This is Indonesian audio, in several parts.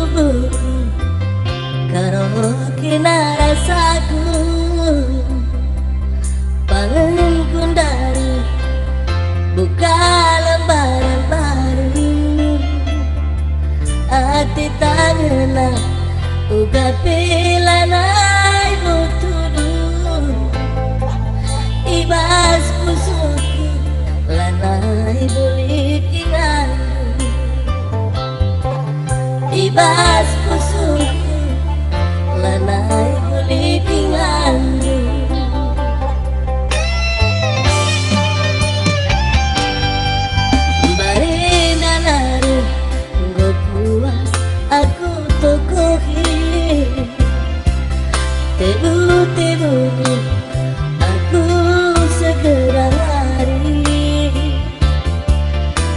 tubuhku karo kena rasaku bangun kundari buka lembaran baru hati tangan uga pilanai butudu ibas pusuku lanai bulik ingandu ibas pusuku lanai bulik ingandu barina naru go puas aku tokohi tebu-tebu aku segera lari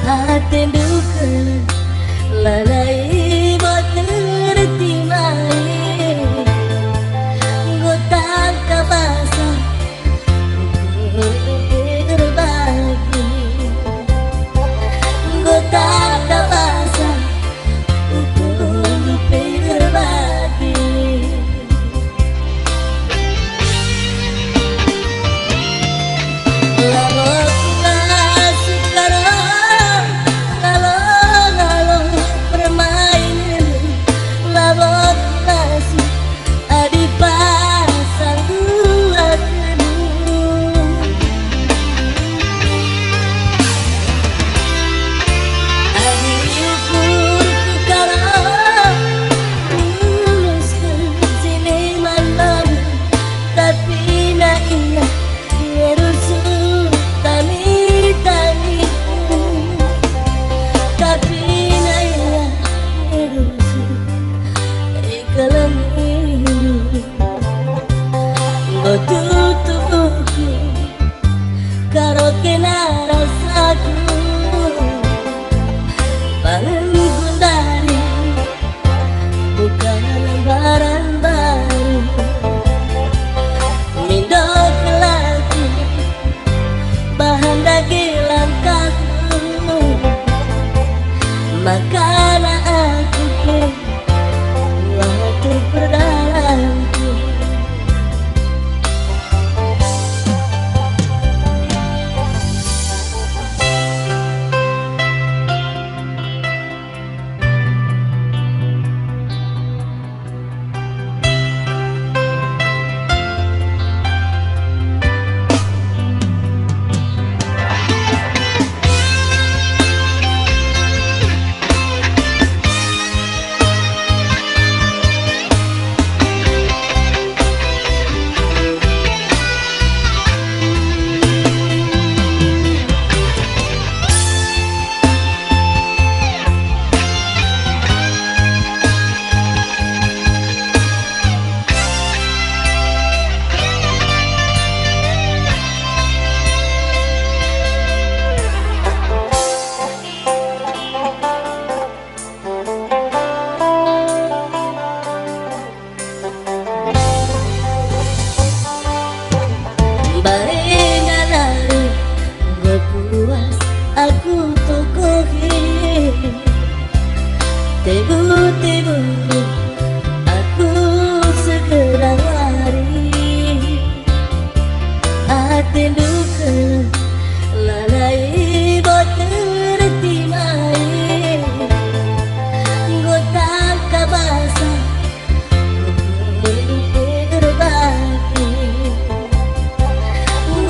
hati duka lalai buat ngerti mai gotang kabasa berbagi gotang kabasa berbagi tubuhku karo kena rasaku bangun kundari buka lembaran baru mindo kelaku bahan daging langkahku makana aku waktu perdalanku aku tokohi tebu-tebu aku segera lari hati duka lalai buat ngerti mai gotang kabasa berbagi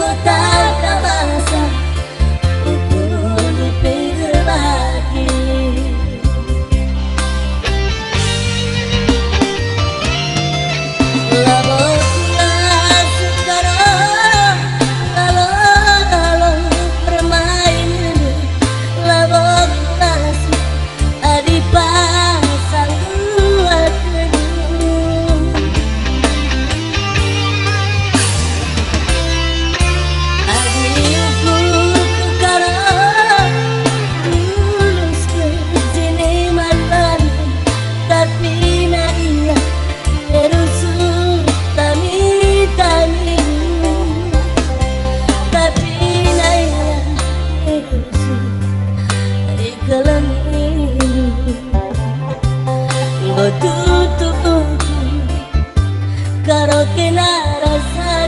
gotang kabasa berbagi tutup karo kena rasa